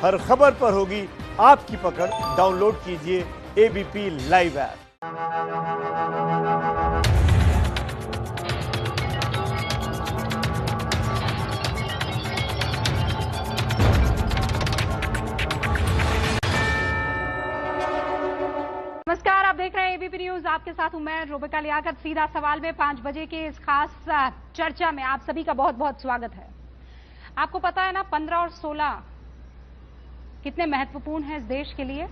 हर खबर पर होगी आपकी पकड़। डाउनलोड कीजिए एबीपी लाइव ऐप। नमस्कार, आप देख रहे हैं एबीपी न्यूज। आपके साथ हूं मैं रुबिका लियाकत। सीधा सवाल में 5 बजे के इस खास चर्चा में आप सभी का बहुत बहुत स्वागत है। आपको पता है ना, 15 और 16 कितने महत्वपूर्ण हैं इस देश के लिए,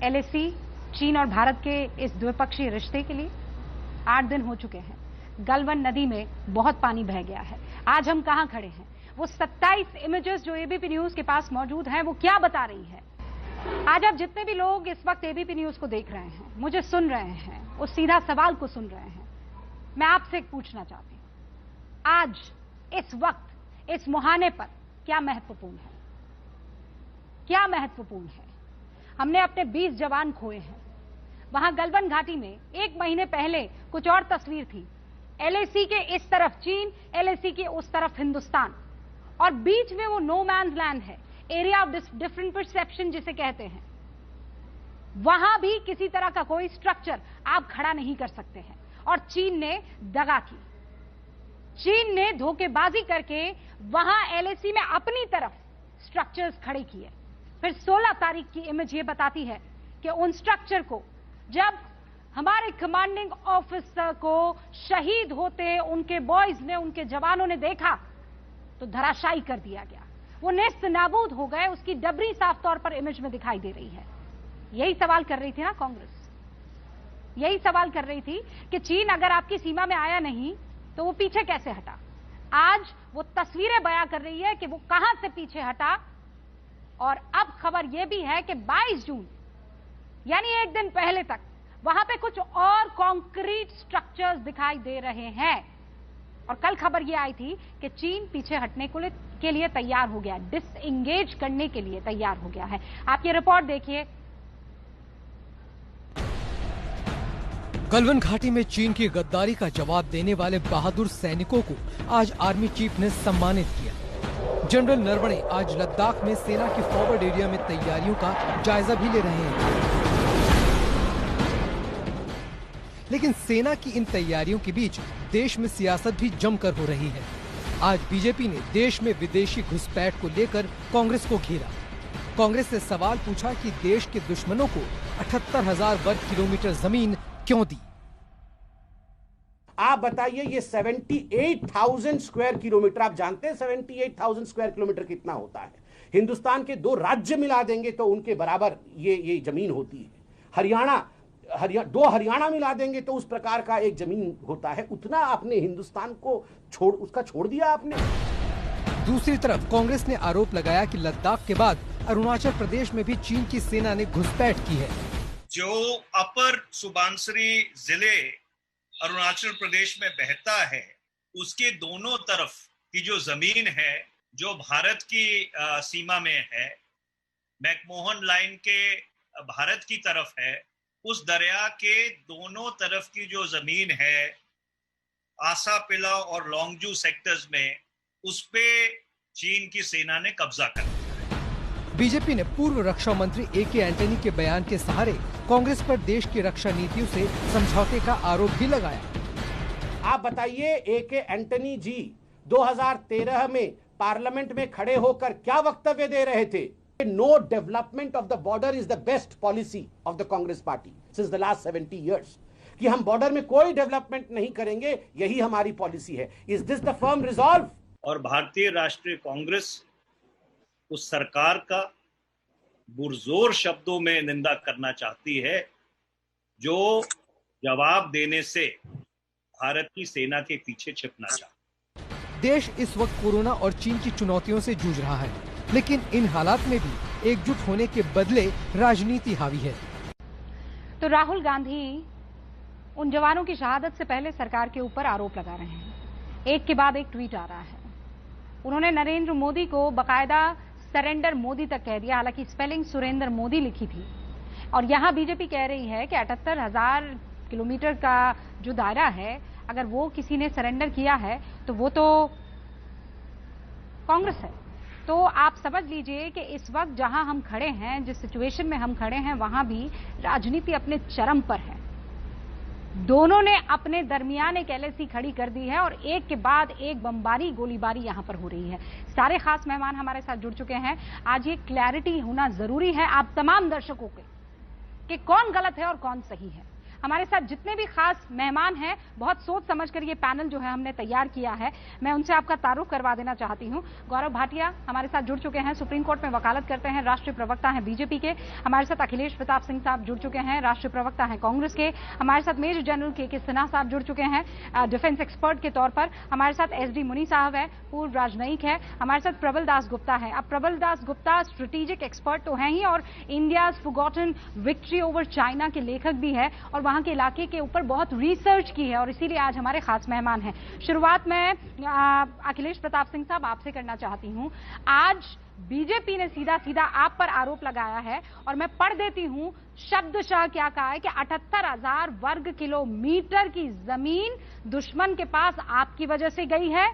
एलएसी, चीन और भारत के इस द्विपक्षीय रिश्ते के लिए। 8 दिन हो चुके हैं, गलवान नदी में बहुत पानी बह गया है। आज हम कहां खड़े हैं, वो 27 इमेजेस जो एबीपी न्यूज के पास मौजूद हैं, वो क्या बता रही है। आज आप जितने भी लोग इस वक्त एबीपी न्यूज को देख रहे हैं, मुझे सुन रहे हैं, उस सीधा सवाल को सुन रहे हैं, मैं आपसे एक पूछना चाहती हूं, आज इस वक्त इस मुहाने पर क्या महत्वपूर्ण है, क्या महत्वपूर्ण है। हमने अपने 20 जवान खोए हैं। वहां गलवान घाटी में 1 महीने पहले कुछ और तस्वीर थी, एलएसी के इस तरफ चीन, एलएसी के उस तरफ हिंदुस्तान, और बीच में वो नो मैन्स लैंड है, एरिया ऑफ डिफरेंट परसेप्शन जिसे कहते हैं। वहां भी किसी तरह का कोई स्ट्रक्चर आप खड़ा नहीं कर सकते हैं। और चीन ने दगा की, चीन ने धोखेबाजी करके वहां एलएसी में अपनी तरफ स्ट्रक्चर्स खड़े किए। फिर 16 तारीख की इमेज ये बताती है कि उन स्ट्रक्चर को जब हमारे कमांडिंग ऑफिसर को शहीद होते उनके बॉयज ने, उनके जवानों ने देखा तो धराशायी कर दिया गया। वो नेस्त नाबूद हो गए। उसकी डबरी साफ तौर पर इमेज में दिखाई दे रही है। यही सवाल कर रही थी ना कांग्रेस, यही सवाल कर रही थी कि चीन अगर आपकी सीमा में आया नहीं तो वो पीछे कैसे हटा। आज वो तस्वीरें बयां कर रही है कि वो कहां से पीछे हटा। और अब खबर यह भी है कि 22 जून यानी 1 दिन पहले तक वहां पे कुछ और कंक्रीट स्ट्रक्चर्स दिखाई दे रहे हैं। और कल खबर यह आई थी कि चीन पीछे हटने के लिए तैयार हो गया, डिसएंगेज करने के लिए तैयार हो गया है। आप ये रिपोर्ट देखिए। गलवान घाटी में चीन की गद्दारी का जवाब देने वाले बहादुर सैनिकों को आज आर्मी चीफ ने सम्मानित किया। जनरल नरवणे आज लद्दाख में सेना की फॉरवर्ड एरिया में तैयारियों का जायजा भी ले रहे हैं। लेकिन सेना की इन तैयारियों के बीच देश में सियासत भी जमकर हो रही है। आज बीजेपी ने देश में विदेशी घुसपैठ को लेकर कांग्रेस को घेरा। कांग्रेस से सवाल पूछा कि देश के दुश्मनों को 78,000 वर्ग किलोमीटर जमीन क्यों दी। आप बताइए, ये 78,000 स्क्वायर किलोमीटर, आप जानते हैं 78,000 स्क्वायर किलोमीटर कितना होता है। हिंदुस्तान के 2 राज्य मिला देंगे तो उनके बराबर ये जमीन होती है। दो हरियाणा मिला देंगे तो उस प्रकार का एक जमीन होता है। उतना आपने हिंदुस्तान को छोड़ दिया आपने। दूसरी तरफ कांग्रेस ने आरोप लगाया कि लद्दाख के बाद अरुणाचल प्रदेश में भी चीन की सेना ने घुसपैठ की है। जो अपर सुबनसिरी जिले अरुणाचल प्रदेश में बहता है, उसके दोनों तरफ की जो जमीन है, जो भारत की सीमा में है, मैकमोहन लाइन के भारत की तरफ है, उस दरिया के दोनों तरफ की जो जमीन है आसा पिला और लोंगजू सेक्टर्स में, उस पे चीन की सेना ने कब्जा कर लिया। बीजेपी ने पूर्व रक्षा मंत्री एके एंटनी के बयान के सहारे कांग्रेस पर देश की रक्षा नीतियों से समझौते का आरोप भी लगाया। आप बताइए, एके एंटनी जी 2013 में पार्लियामेंट में खड़े होकर क्या वक्तव्य दे रहे थे? No development of the border is the best policy of the Congress party since the last 70 years. कि हम बॉर्डर में कोई डेवलपमेंट नहीं करेंगे, यही हमारी पॉलिसी है। Is this the firm resolve? और भारतीय राष्ट्रीय कांग्रेस उस सरकार का पुरजोर शब्दों में निंदा करना चाहती है, जो जवाब देने से भारत की सेना के पीछे छिपना चाहती है। देश इस वक्त कोरोना और चीन की चुनौतियों से जूझ रहा है, लेकिन इन हालात में भी एकजुट होने के बदले राजनीति हावी है। तो राहुल गांधी उन जवानों की शहादत से पहले सरकार के ऊपर आरोप लगा रहे हैं। एक के बाद एक ट्वीट आ रहा है। उन्होंने नरेंद्र मोदी को बकायदा सरेंडर मोदी तक कह दिया, हालांकि स्पेलिंग सुरेंद्र मोदी लिखी थी। और यहां बीजेपी कह रही है कि 78,000 किलोमीटर का जो दायरा है, अगर वो किसी ने सरेंडर किया है तो वो तो कांग्रेस है। तो आप समझ लीजिए कि इस वक्त जहां हम खड़े हैं, जिस सिचुएशन में हम खड़े हैं, वहां भी राजनीति अपने चरम पर है। दोनों ने अपने दरमियान एक एलएसी खड़ी कर दी है और एक के बाद एक बमबारी गोलीबारी यहां पर हो रही है। सारे खास मेहमान हमारे साथ जुड़ चुके हैं। आज ये क्लैरिटी होना जरूरी है आप तमाम दर्शकों के कि कौन गलत है और कौन सही है। हमारे साथ जितने भी खास मेहमान हैं, बहुत सोच समझकर ये पैनल जो है हमने तैयार किया है। मैं उनसे आपका तारुफ करवा देना चाहती हूं। गौरव भाटिया हमारे साथ जुड़ चुके हैं, सुप्रीम कोर्ट में वकालत करते हैं, राष्ट्रीय प्रवक्ता हैं बीजेपी के। हमारे साथ अखिलेश प्रताप सिंह साहब जुड़ चुके हैं, राष्ट्रीय प्रवक्ता हैं कांग्रेस के। हमारे साथ मेजर जनरल के सिन्हा साहब जुड़ चुके हैं डिफेंस एक्सपर्ट के तौर पर। हमारे साथ एसडी मुनी साहब है, पूर्व राजनयिक है। हमारे साथ प्रबल दास गुप्ता है। अब प्रबल दास गुप्ता स्ट्रेटेजिक एक्सपर्ट तो हैं ही और India forgotten victory over China के लेखक भी है और वहां के इलाके के ऊपर बहुत रिसर्च की है और इसीलिए आज हमारे खास मेहमान हैं। शुरुआत में अखिलेश प्रताप सिंह साहब आपसे करना चाहती हूं। आज बीजेपी ने सीधा सीधा आप पर आरोप लगाया है और मैं पढ़ देती हूं शब्दशः क्या कहा है कि 78,000 वर्ग किलोमीटर की जमीन दुश्मन के पास आपकी वजह से गई है।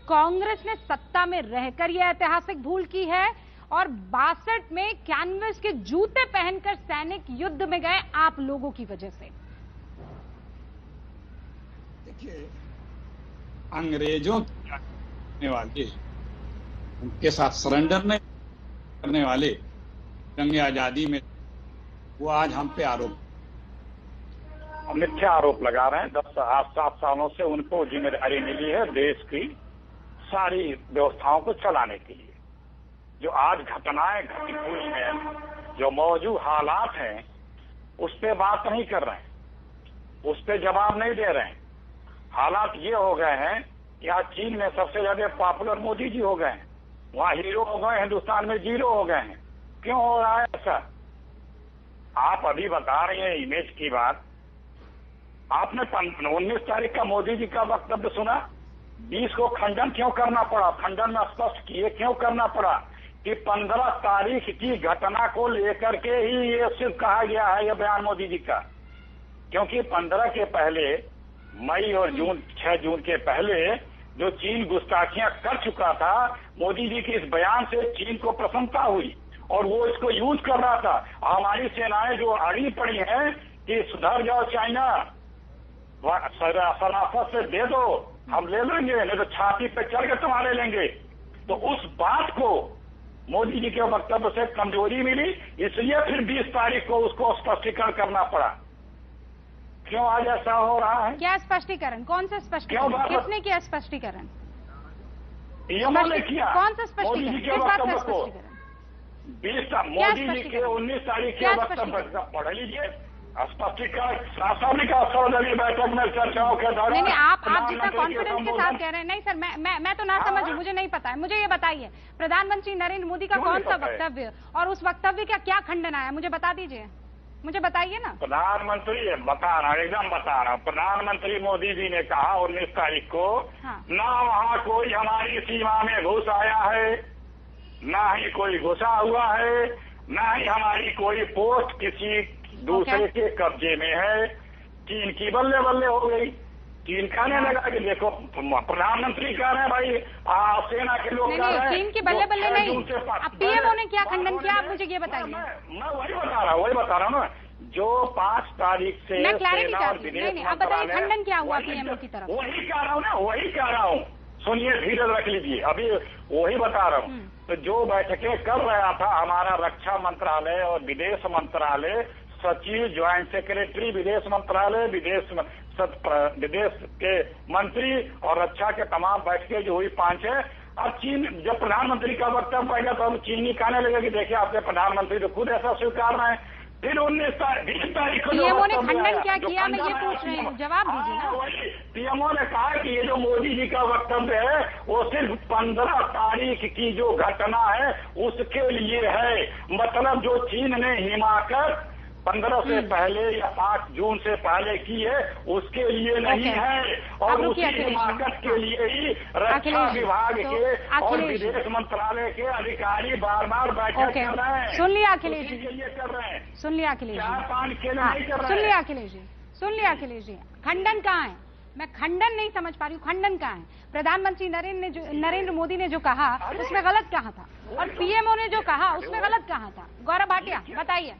कांग्रेस ने सत्ता में रहकर यह ऐतिहासिक भूल की है और 62 में कैनवस के जूते पहनकर सैनिक युद्ध में गए आप लोगों की वजह से। देखिए, अंग्रेजों करने वाले, उनके साथ सरेंडर नहीं करने वाले जंग आजादी में, वो आज हम पे आरोप, मिथ्या आरोप लगा रहे हैं। 7 सालों से उनको जिम्मेदारी मिली है देश की सारी व्यवस्थाओं को चलाने के लिए। जो आज घटनाएं घटित हुई हैं, जो मौजूद हालात हैं, उस पर बात नहीं कर रहे हैं, उस पर जवाब नहीं दे रहे हैं। हालात ये हो गए हैं कि आज चीन में सबसे ज्यादा पॉपुलर मोदी जी हो गए हैं, वहां हीरो हो गए, हिंदुस्तान में जीरो हो गए हैं। क्यों हो रहा है ऐसा? आप अभी बता रही हैं इमेज की बात। आपने 19 तारीख का मोदी जी का वक्तव्य सुना? 20 को खंडन क्यों करना पड़ा? खंडन में स्पष्ट किए क्यों करना पड़ा कि 15 तारीख की घटना को लेकर के ही ये सिर्फ कहा गया है ये बयान मोदी जी का। क्योंकि 15 के पहले, मई और जून, 6 जून के पहले जो चीन गुस्ताखियां कर चुका था, मोदी जी के इस बयान से चीन को प्रसन्नता हुई और वो इसको यूज कर रहा था। हमारी सेनाएं जो अड़ी पड़ी हैं कि सुधर जाओ चाइना, सराफत से दे दो, हम ले लेंगे, नहीं तो छाती पे चढ़ के तुम्हारे लेंगे। तो उस बात को मोदी जी के वक्तव्य से कमजोरी मिली, इसलिए फिर 20 तारीख को उसको स्पष्टीकरण करना पड़ा। क्यों आज ऐसा हो रहा है? क्या स्पष्टीकरण? कौन सा स्पष्टीकरण? किसने किया स्पष्टीकरण? पीएमओ ने किया। कौन सा स्पष्टीकरण? किस बात का स्पष्टीकरण? 20 मोदी जी के 19 तारीख के वक्तव्य पढ़ लीजिए। स्पष्टीकरण साफ लिखा, सर्वदलीय बैठक में चर्चाओं के दौरान। नहीं, आप जितना कॉन्फिडेंस के साथ कह रहे हैं। नहीं सर, मैं तो ना समझू, मुझे नहीं पता है। मुझे ये बताइए, प्रधानमंत्री नरेंद्र मोदी का कौन सा वक्तव्य और उस वक्तव्य का क्या खंडन आया, मुझे बता दीजिए, मुझे बताइए ना। प्रधानमंत्री बता रहा हूँ, एकदम बता रहा हूँ। प्रधानमंत्री मोदी जी ने कहा 19 तारीख को, ना वहाँ कोई हमारी सीमा में घुस आया है, ना ही कोई घुसा हुआ है, ना ही हमारी कोई पोस्ट किसी दूसरे के कब्जे में है। चीन की बल्ले बल्ले हो गई। चीन कहने लगा कि देखो, प्रधानमंत्री कह रहे हैं भाई, सेना के लोग कह रहे हैं चीन की बल्ले बल्ले नहीं। अब पीएमओ ने क्या खंडन किया, आप मुझे ये बताइए। मैं वही बता रहा हूँ ना, जो 5 तारीख से मैं क्लैरिटी चाहती हूँ। नहीं, आप बताइए खंडन क्या हुआ पीएमओ की तरफ? वही कह रहा हूँ ना, वही कह रहा हूँ। सुनिए, धीरज रख लीजिए, अभी वही बता रहा हूँ। तो जो बैठकें कर रहा था हमारा रक्षा मंत्रालय और विदेश मंत्रालय, सचिव, ज्वाइंट सेक्रेटरी विदेश मंत्रालय, विदेश के मंत्री और रक्षा के तमाम बैठकें जो हुई 5 अब चीन, जब प्रधानमंत्री का वक्तव्य आएगा तो हम चीनी कहने लगे कि देखिए आपके प्रधानमंत्री तो खुद ऐसा स्वीकार रहे हैं। फिर 20 तारीख को पीएमओ ने खंडन क्या किया, मैं ये पूछ रही हूँ, जवाब दीजिए ना। पीएमओ ने कहा कि ये जो मोदी जी का वक्तव्य है वो सिर्फ 15 तारीख की जो घटना है उसके लिए है। मतलब जो चीन ने हिमाकत 15 से पहले या 5 जून से पहले की है उसके लिए नहीं है। और उसी हिमाकत के लिए ही रक्षा विभाग के और विदेश मंत्रालय के अधिकारी बार बार बैठक कर रहे हैं। सुन लिया अखिलेश जी, कर रहे हैं। सुन लिया अखिलेश जी, नहीं कर रहे हैं। सुन लिया अखिलेश जी, सुन लिया अखिलेश जी। खंडन कहाँ है? मैं खंडन नहीं समझ पा रही हूँ, खंडन कहाँ है? प्रधानमंत्री नरेंद्र मोदी ने जो कहा उसमें गलत कहाँ था, और पीएमओ ने जो कहा उसमें गलत कहाँ था? गौरव भाटिया बताइए।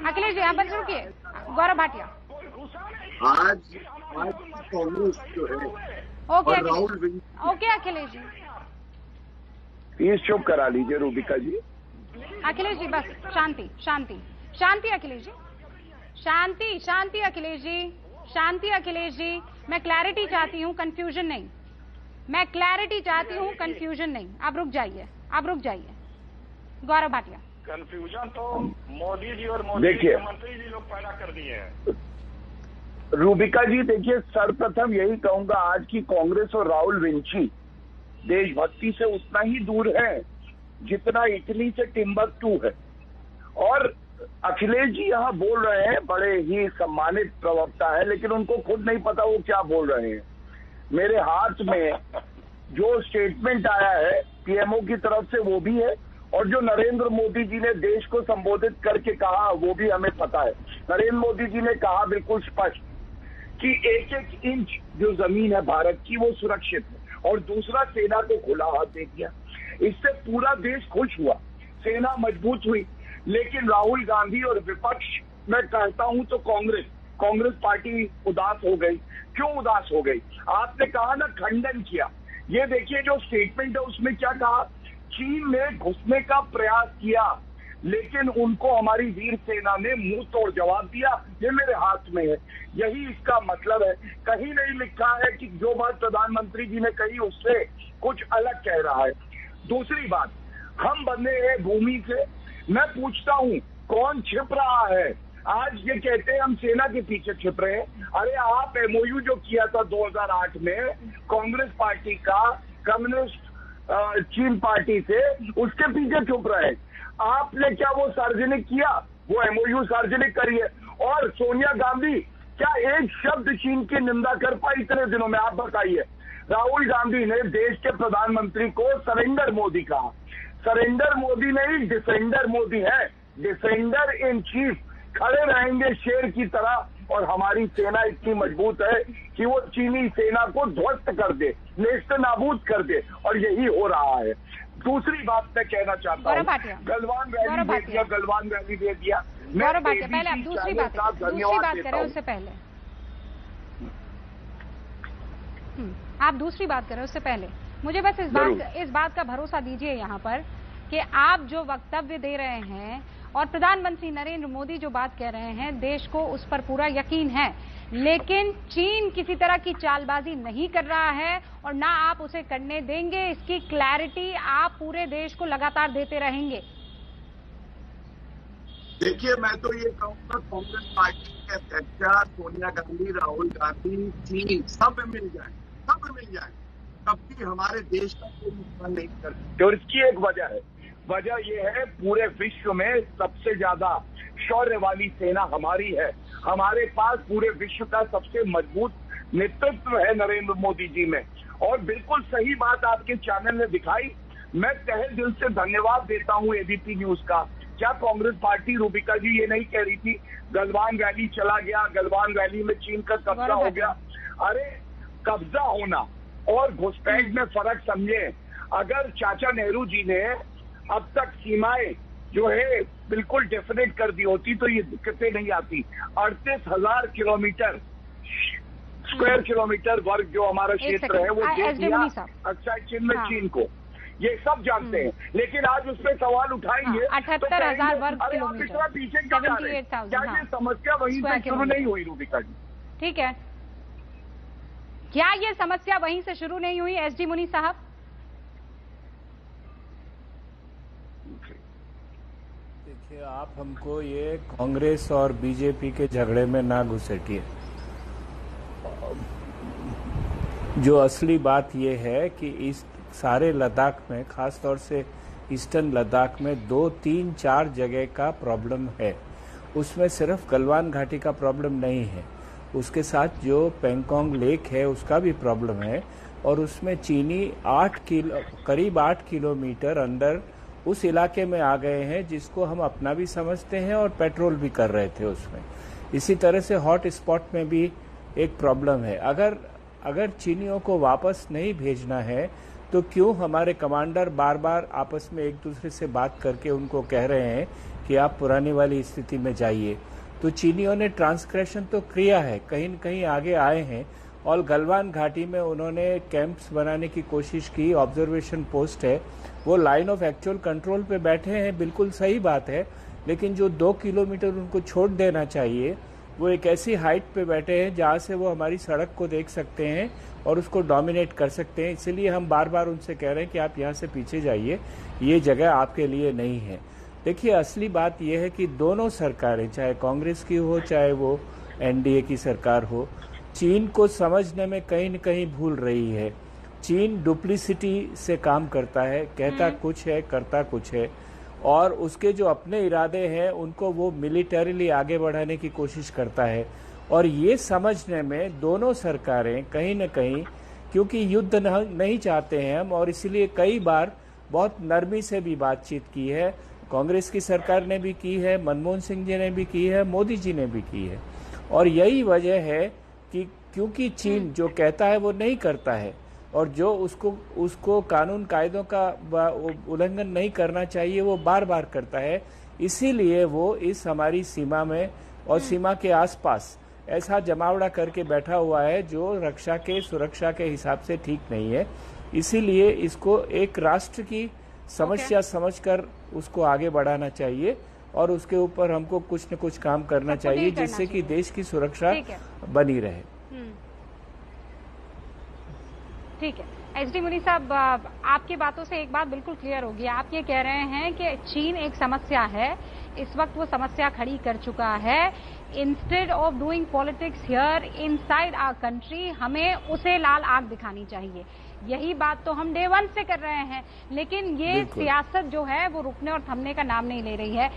अखिलेश जी यहाँ पर रुकिए। गौरव भाटिया। आज कांग्रेस जो है okay Rahul okay Akhilesh ji please चुप करा लीजिए रूबिका जी। अखिलेश जी बस शांति शांति शांति अखिलेश जी, शांति शांति अखिलेश जी, शांति अखिलेश जी। मैं क्लैरिटी चाहती हूँ, कंफ्यूजन नहीं। मैं क्लैरिटी चाहती हूँ, कंफ्यूजन नहीं। आप रुक जाइए, आप रुक जाइए। गौरव भाटिया। कंफ्यूजन तो मोदी जी और मोदी के मंत्री जी लोग पैदा कर दिए हैं। रूबिका जी देखिए, सर्वप्रथम यही कहूंगा, आज की कांग्रेस और राहुल विंची देशभक्ति से उतना ही दूर है जितना इटली से टिम्बकटू है। और अखिलेश जी यहाँ बोल रहे हैं, बड़े ही सम्मानित प्रवक्ता है, लेकिन उनको खुद नहीं पता वो क्या बोल रहे हैं। मेरे हाथ में जो स्टेटमेंट आया है पीएमओ की तरफ से वो भी है, और जो नरेंद्र मोदी जी ने देश को संबोधित करके कहा वो भी हमें पता है। नरेंद्र मोदी जी ने कहा बिल्कुल स्पष्ट कि एक एक इंच जो जमीन है भारत की वो सुरक्षित है, और दूसरा सेना को खुला हाथ दे दिया। इससे पूरा देश खुश हुआ, सेना मजबूत हुई। लेकिन राहुल गांधी और विपक्ष, मैं कहता हूं तो कांग्रेस पार्टी उदास हो गई। क्यों उदास हो गई? आपने कहा ना खंडन किया। ये देखिए जो स्टेटमेंट है उसमें क्या कहा, चीन ने घुसने का प्रयास किया लेकिन उनको हमारी वीर सेना ने मुंह तोड़ जवाब दिया। ये मेरे हाथ में है, यही इसका मतलब है। कहीं नहीं लिखा है कि जो बात प्रधानमंत्री जी ने कही उससे कुछ अलग कह रहा है। दूसरी बात, हम बंधे हैं भूमि से। मैं पूछता हूं कौन छिप रहा है? आज ये कहते हैं हम सेना के पीछे छिप रहे हैं। अरे आप एमओयू जो किया था 2008 में कांग्रेस पार्टी का कम्युनिस्ट चीन पार्टी से, उसके पीछे छुप रहे हैं। आपने क्या वो सार्वजनिक किया? वो एमओयू सार्वजनिक करिए। और सोनिया गांधी क्या एक शब्द चीन की निंदा कर पाई इतने दिनों में? आप बताइए। राहुल गांधी ने देश के प्रधानमंत्री को सरेंडर मोदी कहा। सरेंडर मोदी नहीं, डिफेंडर मोदी है। डिफेंडर इन चीफ खड़े रहेंगे शेर की तरह, और हमारी सेना इतनी मजबूत है कि वो चीनी सेना को ध्वस्त कर दे, नेस्त नाबूद कर दे, और यही हो रहा है। दूसरी बात मैं कहना चाहता हूँ, गलवान रैली दे दिया, गलवान रैली दे दिया। गौरव भाटिया, पहले आप दूसरी बात करें उससे पहले, आप दूसरी बात करें उससे पहले मुझे बस इस बात का भरोसा दीजिए यहाँ पर कि आप जो वक्तव्य दे रहे हैं और प्रधानमंत्री नरेंद्र मोदी जो बात कह रहे हैं, देश को उस पर पूरा यकीन है। लेकिन चीन किसी तरह की चालबाजी नहीं कर रहा है और ना आप उसे करने देंगे। इसकी क्लैरिटी आप पूरे देश को लगातार देते रहेंगे। देखिए, मैं तो ये कहूँगा कांग्रेस पार्टी के अध्यक्ष सोनिया गांधी, राहुल गांधी, चीन सब मिल जाए, तब भी हमारे देश का कोई नुकसान नहीं कर सकते। और इसकी एक वजह यह है पूरे विश्व में सबसे ज्यादा शौर्य वाली सेना हमारी है। हमारे पास पूरे विश्व का सबसे मजबूत नेतृत्व है नरेंद्र मोदी जी में। और बिल्कुल सही बात आपके चैनल ने दिखाई। मैं तहे दिल से धन्यवाद देता हूं एबीपी न्यूज का। क्या कांग्रेस पार्टी, रूबिका जी ये नहीं कह रही थी गलवान वैली चला गया, गलवान वैली में चीन का कब्जा हो गया? अरे कब्जा होना और घुसपैठ में फर्क समझे। अगर चाचा नेहरू जी ने अब तक सीमाएं जो है बिल्कुल डेफिनेट कर दी होती तो ये दिक्कतें नहीं आती। 38,000 किलोमीटर स्क्वायर किलोमीटर वर्ग जो हमारा क्षेत्र है वो दे दिया अक्साई चीन में चीन को। ये सब जानते हैं, लेकिन आज उस पर सवाल उठाएंगे 78,000 वर्ग किलोमीटर, इतना पीछे क्यों जा रहे हैं? क्या ये समस्या वहीं से शुरू नहीं हुई रूबिका जी? ठीक है, क्या ये समस्या वहीं से शुरू नहीं हुई एसडी मुनी साहब? देखिए, आप हमको ये कांग्रेस और बीजेपी के झगड़े में ना घुसेटिए। जो असली बात ये है कि इस सारे लद्दाख में, खास तौर से ईस्टर्न लद्दाख में 2, 3, 4 जगह का प्रॉब्लम है। उसमें सिर्फ गलवान घाटी का प्रॉब्लम नहीं है, उसके साथ जो पेंगोंग लेक है उसका भी प्रॉब्लम है। और उसमें चीनी करीब 8 किलोमीटर अंदर उस इलाके में आ गए हैं जिसको हम अपना भी समझते हैं और पेट्रोल भी कर रहे थे उसमें। इसी तरह से हॉट स्पॉट में भी एक प्रॉब्लम है। अगर चीनियों को वापस नहीं भेजना है तो क्यों हमारे कमांडर बार बार आपस में एक दूसरे से बात करके उनको कह रहे हैं कि आप पुरानी वाली स्थिति में जाइए। तो चीनियों ने ट्रांसग्रेशन तो किया है, कहीं न कहीं आगे आए हैं और गलवान घाटी में उन्होंने कैंप्स बनाने की कोशिश की, ऑब्जर्वेशन पोस्ट है, वो लाइन ऑफ एक्चुअल कंट्रोल पे बैठे हैं, बिल्कुल सही बात है। लेकिन जो 2 किलोमीटर उनको छोड़ देना चाहिए, वो एक ऐसी हाइट पे बैठे हैं जहां से वो हमारी सड़क को देख सकते हैं और उसको डोमिनेट कर सकते हैं। इसलिए हम बार बार उनसे कह रहे हैं कि आप यहाँ से पीछे जाइए, ये जगह आपके लिए नहीं है। देखिए, असली बात यह है कि दोनों सरकारें, चाहे कांग्रेस की हो चाहे वो एनडीए की सरकार हो, चीन को समझने में कहीं न कहीं भूल रही है। चीन डुप्लिसिटी से काम करता है, कहता कुछ है करता कुछ है, और उसके जो अपने इरादे हैं उनको वो मिलिटरीली आगे बढ़ाने की कोशिश करता है। और ये समझने में दोनों सरकारें कहीं न कहीं, क्योंकि युद्ध नहीं चाहते हैं हम, और इसलिए कई बार बहुत नरमी से भी बातचीत की है। कांग्रेस की सरकार ने भी की है, मनमोहन सिंह जी ने भी की है, मोदी जी ने भी की है। और यही वजह है कि क्योंकि चीन जो कहता है वो नहीं करता है, और जो उसको कानून कायदों का उल्लंघन नहीं करना चाहिए वो बार बार करता है। इसीलिए वो इस हमारी सीमा में और सीमा के आसपास ऐसा जमावड़ा करके बैठा हुआ है जो रक्षा के सुरक्षा के हिसाब से ठीक नहीं है। इसीलिए इसको एक राष्ट्र की समस्या समझकर उसको आगे बढ़ाना चाहिए और उसके ऊपर हमको कुछ न कुछ काम करना चाहिए जिससे कि देश की सुरक्षा बनी रहे। ठीक है। एसडी मुनी साहब, आपकी बातों से एक बात बिल्कुल क्लियर होगी। आप ये कह रहे हैं कि चीन एक समस्या है, इस वक्त वो समस्या खड़ी कर चुका है। Instead of doing politics here inside our country, हमें उसे लाल आग दिखानी चाहिए। यही बात तो हम डे 1 से कर रहे हैं, लेकिन ये सियासत जो है वो रुकने और थमने का नाम नहीं ले रही है।